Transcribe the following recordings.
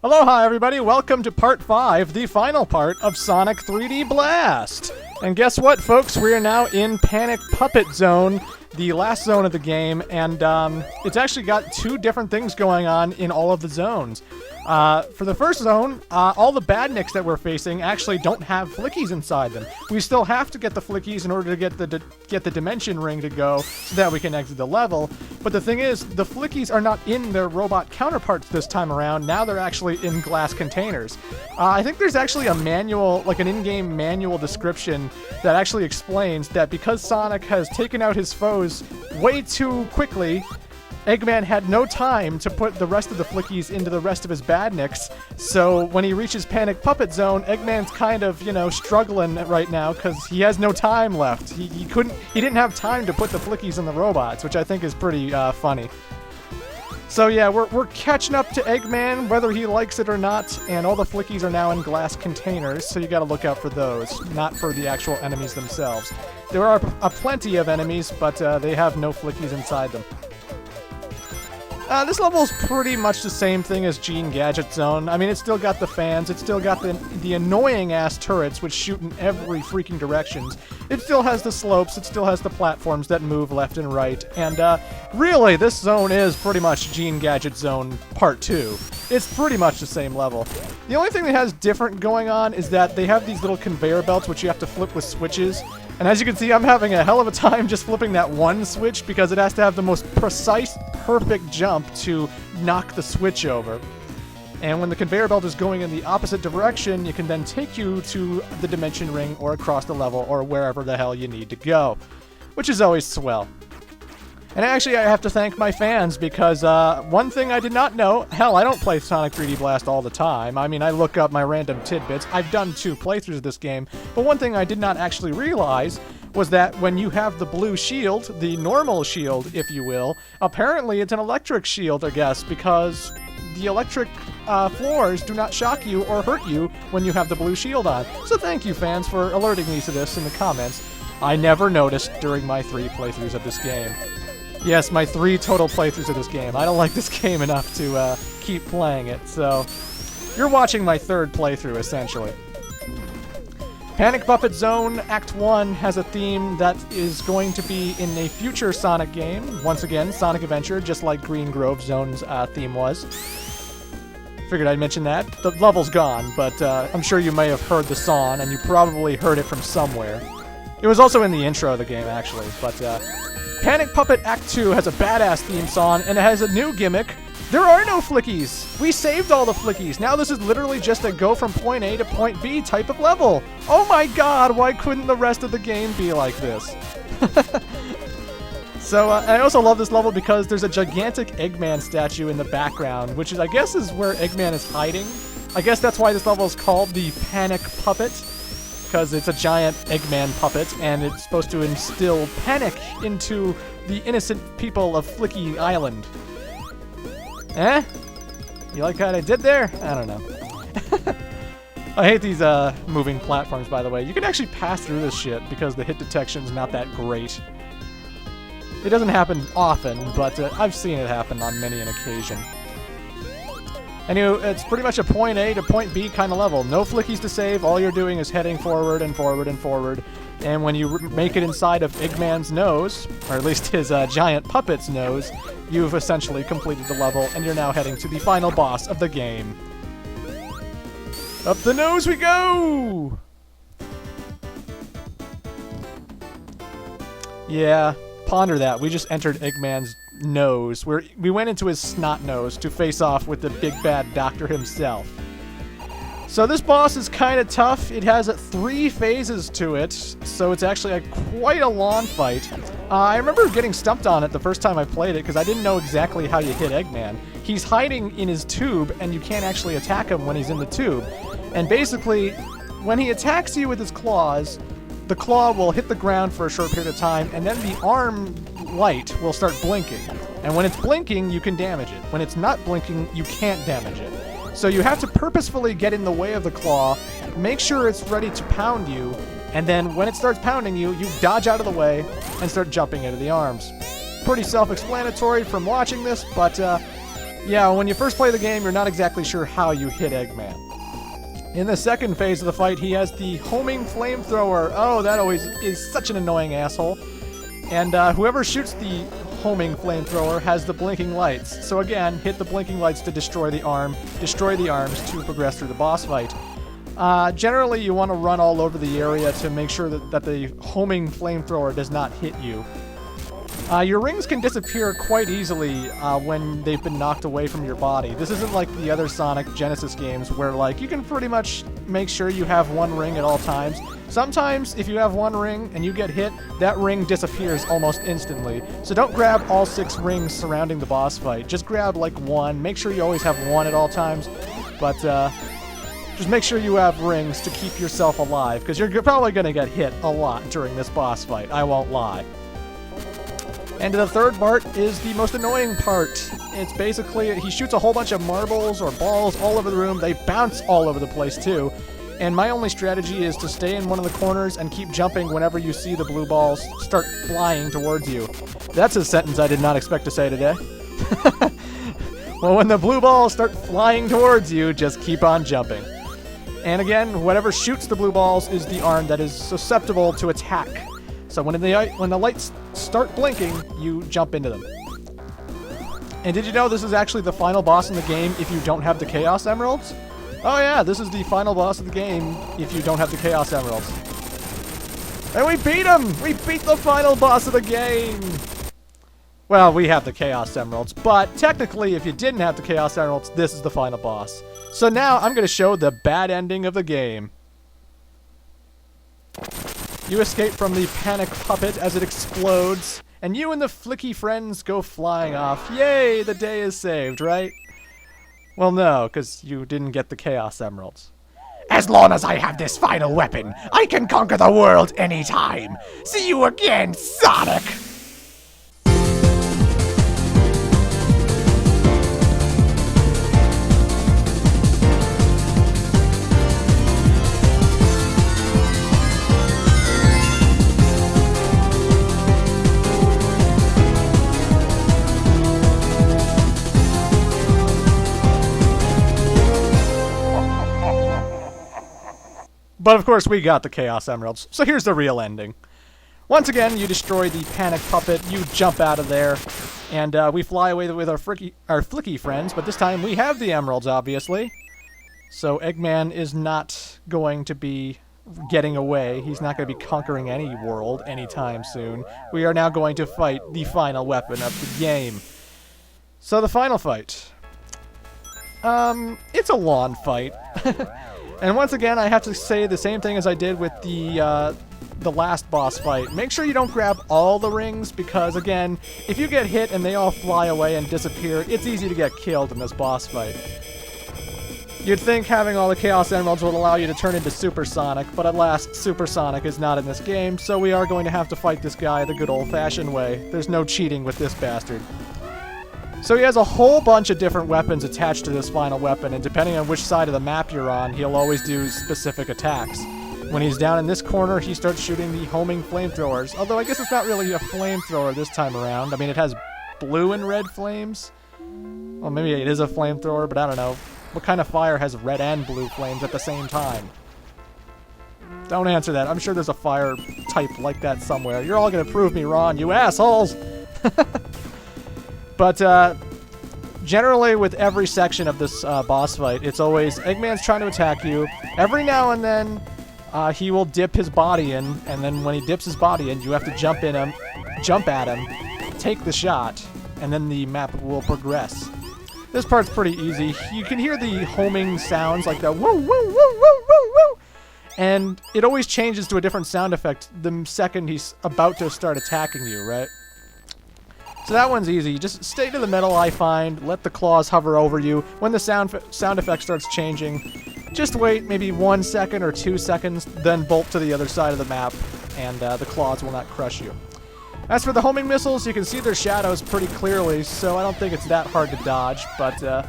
Aloha everybody, welcome to part 5, the final part of Sonic 3D Blast! And guess what folks, we are now in Panic Puppet Zone, the last zone of the game, and it's actually got two different things going on in all of the zones. For the first zone, all the badniks that we're facing actually don't have Flickies inside them. We still have to get the Flickies in order to get the Dimension Ring to go so that we can exit the level. But the thing is, the Flickies are not in their robot counterparts this time around. Now they're actually in glass containers. I think there's actually a manual, like an in-game manual description that actually explains that because Sonic has taken out his foes way too quickly, Eggman had no time to put the rest of the Flickies into the rest of his badniks, so when he reaches Panic Puppet Zone, Eggman's kind of, you know, struggling right now because he has no time left. He didn't have time to put the Flickies in the robots, which I think is pretty funny. So yeah, we're catching up to Eggman, whether he likes it or not, and all the Flickies are now in glass containers, so you gotta look out for those, not for the actual enemies themselves. There are plenty of enemies, but they have no Flickies inside them. This level is pretty much the same thing as Gene Gadget Zone. I mean, it's still got the fans, it's still got the annoying-ass turrets which shoot in every freaking directions. It still has the slopes, it still has the platforms that move left and right, and really, this zone is pretty much Gene Gadget Zone Part 2. It's pretty much the same level. The only thing that has different going on is that they have these little conveyor belts which you have to flip with switches. And as you can see, I'm having a hell of a time just flipping that one switch because it has to have the most precise, perfect jump to knock the switch over. And when the conveyor belt is going in the opposite direction, it can then take you to the Dimension Ring or across the level or wherever the hell you need to go, which is always swell. And actually, I have to thank my fans because one thing I did not know, hell, I don't play Sonic 3D Blast all the time. I mean, I look up my random tidbits. I've done 2 playthroughs of this game, but one thing I did not actually realize was that when you have the blue shield, the normal shield, if you will, apparently it's an electric shield, I guess, because the electric floors do not shock you or hurt you when you have the blue shield on. So thank you, fans, for alerting me to this in the comments. I never noticed during my 3 playthroughs of this game. Yes, my 3 total playthroughs of this game. I don't like this game enough to keep playing it, so you're watching my 3rd playthrough, essentially. Panic Puppet Zone Act 1 has a theme that is going to be in a future Sonic game. Once again, Sonic Adventure, just like Green Grove Zone's theme was. Figured I'd mention that. The level's gone, but I'm sure you may have heard the song, and you probably heard it from somewhere. It was also in the intro of the game, actually, but Panic Puppet Act 2 has a badass theme song, and it has a new gimmick. There are no Flickies! We saved all the Flickies! Now this is literally just a go from point A to point B type of level! Oh my god, why couldn't the rest of the game be like this? So, I also love this level because there's a gigantic Eggman statue in the background, which is, I guess, is where Eggman is hiding. I guess that's why this level is called the Panic Puppet, because it's a giant Eggman puppet, and it's supposed to instill panic into the innocent people of Flicky Island. Eh? You like what I did there? I don't know. I hate these moving platforms, by the way. You can actually pass through this shit because the hit detection's not that great. It doesn't happen often, but I've seen it happen on many an occasion. Anyway, it's pretty much a point A to point B kind of level. No Flickies to save, all you're doing is heading forward and forward and forward. And when you make it inside of Eggman's nose, or at least his giant puppet's nose, you've essentially completed the level, and you're now heading to the final boss of the game. Up the nose we go! Yeah, ponder that. We just entered Eggman's nose. We went into his snot nose to face off with the big bad doctor himself. So this boss is kind of tough. It has 3 phases to it, so it's actually quite a long fight. I remember getting stumped on it the first time I played it because I didn't know exactly how you hit Eggman. He's hiding in his tube, and you can't actually attack him when he's in the tube. And basically, when he attacks you with his claws, the claw will hit the ground for a short period of time, and then the arm light will start blinking. And when it's blinking, you can damage it. When it's not blinking, you can't damage it. So you have to purposefully get in the way of the claw, make sure it's ready to pound you, and then when it starts pounding you, you dodge out of the way and start jumping into the arms. Pretty self-explanatory from watching this, but Yeah, when you first play the game, you're not exactly sure how you hit Eggman. In the second phase of the fight, he has the homing flamethrower. Oh, that always is such an annoying asshole. And whoever shoots the homing flamethrower has the blinking lights. So again, hit the blinking lights to destroy the arms to progress through the boss fight. Generally, you want to run all over the area to make sure that the homing flamethrower does not hit you. Your rings can disappear quite easily when they've been knocked away from your body. This isn't like the other Sonic Genesis games where like you can pretty much make sure you have one ring at all times. Sometimes if you have one ring and you get hit, that ring disappears almost instantly. So don't grab all 6 rings surrounding the boss fight. Just grab like one. Make sure you always have one at all times. But just make sure you have rings to keep yourself alive, because you're probably going to get hit a lot during this boss fight. I won't lie. And the third part is the most annoying part. It's basically, he shoots a whole bunch of marbles or balls all over the room. They bounce all over the place too. And my only strategy is to stay in one of the corners and keep jumping whenever you see the blue balls start flying towards you. That's a sentence I did not expect to say today. Well, when the blue balls start flying towards you, just keep on jumping. And again, whatever shoots the blue balls is the arm that is susceptible to attack. So when the lights start blinking, you jump into them. And did you know this is actually the final boss in the game if you don't have the Chaos Emeralds? Oh yeah, this is the final boss of the game if you don't have the Chaos Emeralds. And we beat him! We beat the final boss of the game! Well, we have the Chaos Emeralds, but technically if you didn't have the Chaos Emeralds, this is the final boss. So now I'm going to show the bad ending of the game. You escape from the panic puppet as it explodes, and you and the Flicky friends go flying off. Yay, the day is saved, right? Well, no, because you didn't get the Chaos Emeralds. As long as I have this final weapon, I can conquer the world anytime. See you again, Sonic! But of course we got the Chaos Emeralds, so here's the real ending. Once again, you destroy the panic puppet, you jump out of there, and we fly away with our Flicky friends, but this time we have the emeralds, obviously. So Eggman is not going to be getting away. He's not going to be conquering any world anytime soon. We are now going to fight the final weapon of the game. So the final fight. It's a lawn fight. And once again, I have to say the same thing as I did with the last boss fight. Make sure you don't grab all the rings, because again, if you get hit and they all fly away and disappear, it's easy to get killed in this boss fight. You'd think having all the Chaos Emeralds would allow you to turn into Super Sonic, but alas, Super Sonic is not in this game, so we are going to have to fight this guy the good old-fashioned way. There's no cheating with this bastard. So he has a whole bunch of different weapons attached to this final weapon, and depending on which side of the map you're on, he'll always do specific attacks. When he's down in this corner, he starts shooting the homing flamethrowers, although I guess it's not really a flamethrower this time around. I mean, it has blue and red flames. Well, maybe it is a flamethrower, but I don't know. What kind of fire has red and blue flames at the same time? Don't answer that. I'm sure there's a fire type like that somewhere. You're all gonna prove me wrong, you assholes! But, generally with every section of this boss fight, it's always Eggman's trying to attack you. Every now and then, he will dip his body in, and then when he dips his body in, you have to jump at him, take the shot, and then the map will progress. This part's pretty easy. You can hear the homing sounds like the woo woo woo woo woo woo, and it always changes to a different sound effect the second he's about to start attacking you, right? So that one's easy. Just stay to the middle, I find. Let the claws hover over you. When the sound effect starts changing, just wait maybe 1 second or 2 seconds, then bolt to the other side of the map, and the claws will not crush you. As for the homing missiles, you can see their shadows pretty clearly, so I don't think it's that hard to dodge, but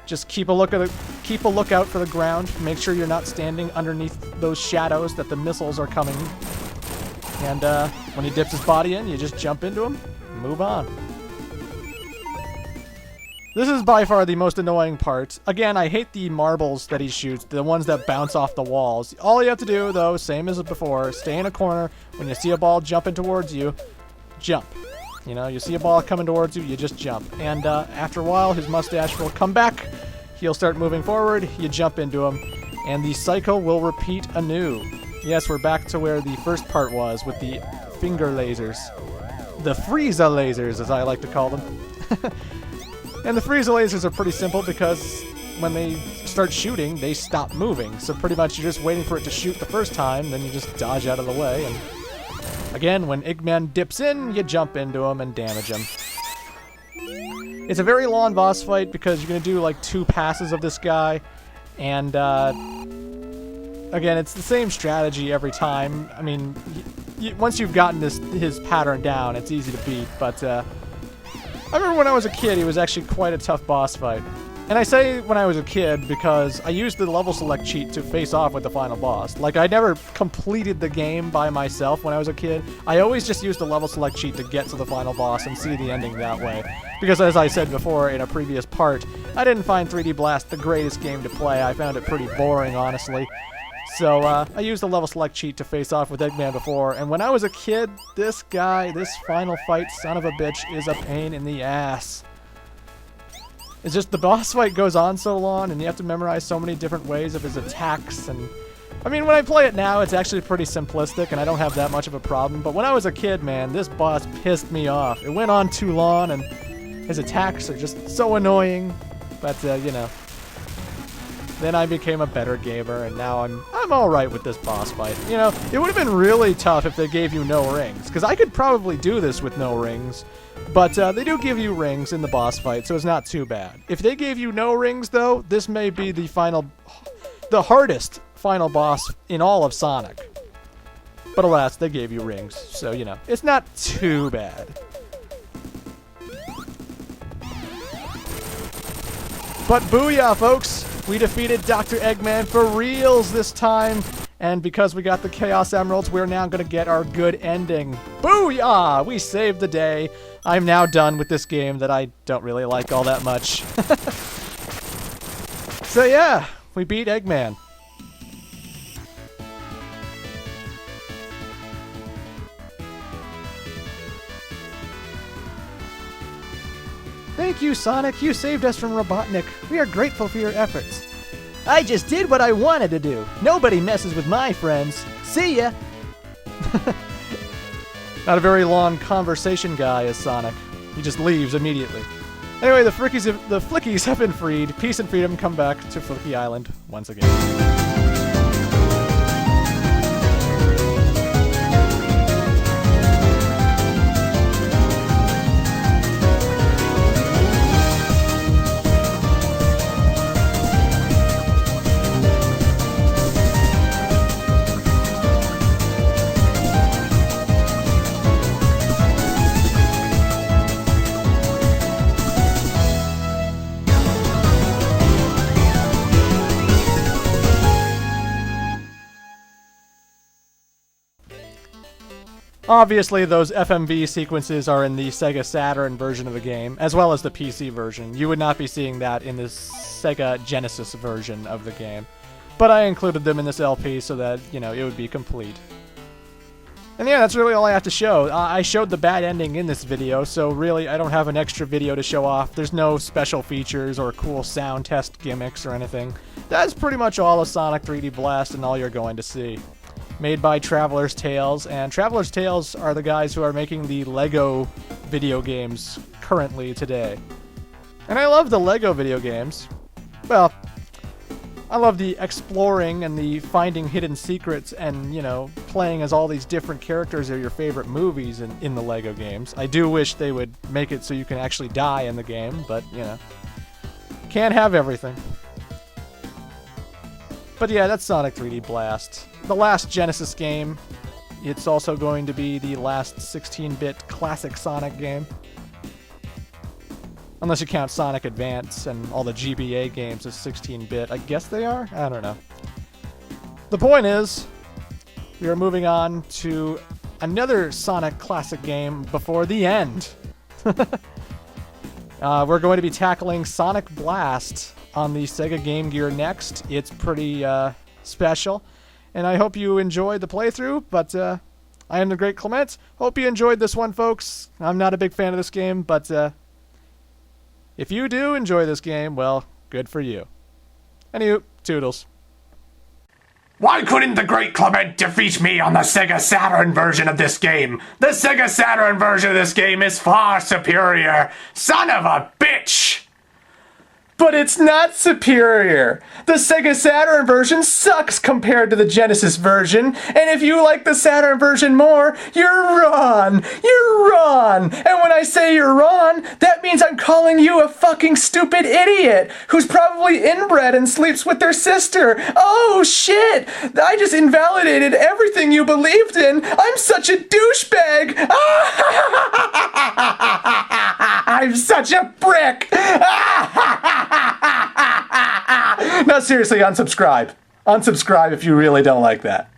just keep a lookout for the ground. Make sure you're not standing underneath those shadows that the missiles are coming. And when he dips his body in, you just jump into him. Move on. This is by far the most annoying part. Again, I hate the marbles that he shoots, the ones that bounce off the walls. All you have to do, though, same as before, stay in a corner. When you see a ball jumping towards you, jump. You know, you see a ball coming towards you, you just jump. And after a while, his mustache will come back. He'll start moving forward, you jump into him, and the cycle will repeat anew. Yes, we're back to where the first part was with the finger lasers. The Frieza lasers, as I like to call them. And the Frieza lasers are pretty simple because when they start shooting, they stop moving. So pretty much you're just waiting for it to shoot the first time, then you just dodge out of the way. And again, when Eggman dips in, you jump into him and damage him. It's a very long boss fight because you're going to do like 2 passes of this guy. And again, it's the same strategy every time. I mean, once you've gotten his pattern down, it's easy to beat. But I remember when I was a kid, he was actually quite a tough boss fight. And I say when I was a kid because I used the level select cheat to face off with the final boss. Like, I never completed the game by myself when I was a kid. I always just used the level select cheat to get to the final boss and see the ending that way. Because as I said before in a previous part, I didn't find 3D Blast the greatest game to play. I found it pretty boring, honestly. So, I used the level select cheat to face off with Eggman before, and when I was a kid, this guy, this final fight son of a bitch, is a pain in the ass. It's just the boss fight goes on so long, and you have to memorize so many different ways of his attacks, and I mean, when I play it now, it's actually pretty simplistic, and I don't have that much of a problem, but when I was a kid, man, this boss pissed me off. It went on too long, and his attacks are just so annoying, but, you know. Then I became a better gamer, and now I'm alright with this boss fight. You know, it would have been really tough if they gave you no rings, because I could probably do this with no rings, but they do give you rings in the boss fight, so it's not too bad. If they gave you no rings, though, this may be the hardest final boss in all of Sonic. But alas, they gave you rings, so, you know, it's not too bad. But booyah, folks! We defeated Dr. Eggman for reals this time, and because we got the Chaos Emeralds, we're now going to get our good ending. Booyah! We saved the day. I'm now done with this game that I don't really like all that much. So yeah, we beat Eggman. Thank you, Sonic. You saved us from Robotnik. We are grateful for your efforts. I just did what I wanted to do. Nobody messes with my friends. See ya! Not a very long conversation guy is Sonic. He just leaves immediately. Anyway, the Flickies have been freed. Peace and freedom come back to Flicky Island once again. Obviously, those FMV sequences are in the Sega Saturn version of the game, as well as the PC version. You would not be seeing that in the Sega Genesis version of the game. But I included them in this LP so that, you know, it would be complete. And yeah, that's really all I have to show. I showed the bad ending in this video, so really I don't have an extra video to show off. There's no special features or cool sound test gimmicks or anything. That's pretty much all of Sonic 3D Blast and all you're going to see. Made by Traveler's Tales, and Traveler's Tales are the guys who are making the LEGO video games currently today. And I love the LEGO video games. Well, I love the exploring and the finding hidden secrets and, you know, playing as all these different characters of your favorite movies in the LEGO games. I do wish they would make it so you can actually die in the game, but, you know, can't have everything. But yeah, that's Sonic 3D Blast. The last Genesis game. It's also going to be the last 16-bit classic Sonic game. Unless you count Sonic Advance and all the GBA games as 16-bit. I guess they are? I don't know. The point is, we are moving on to another Sonic classic game before the end. We're going to be tackling Sonic Blast on the Sega Game Gear next. It's pretty special, and I hope you enjoyed the playthrough, but I am the Great Clement. Hope you enjoyed this one, folks. I'm not a big fan of this game, but if you do enjoy this game, well, good for you. Anywho, toodles. Why couldn't the Great Clement defeat me on the Sega Saturn version of this game? The Sega Saturn version of this game is far superior. Son of a bitch! But it's not superior. The Sega Saturn version sucks compared to the Genesis version, and if you like the Saturn version more, you're wrong. You're wrong. And when I say you're wrong, that means I'm calling you a fucking stupid idiot who's probably inbred and sleeps with their sister. Oh shit! I just invalidated everything you believed in. I'm such a douchebag. I'm such a prick. No, seriously, unsubscribe. Unsubscribe if you really don't like that.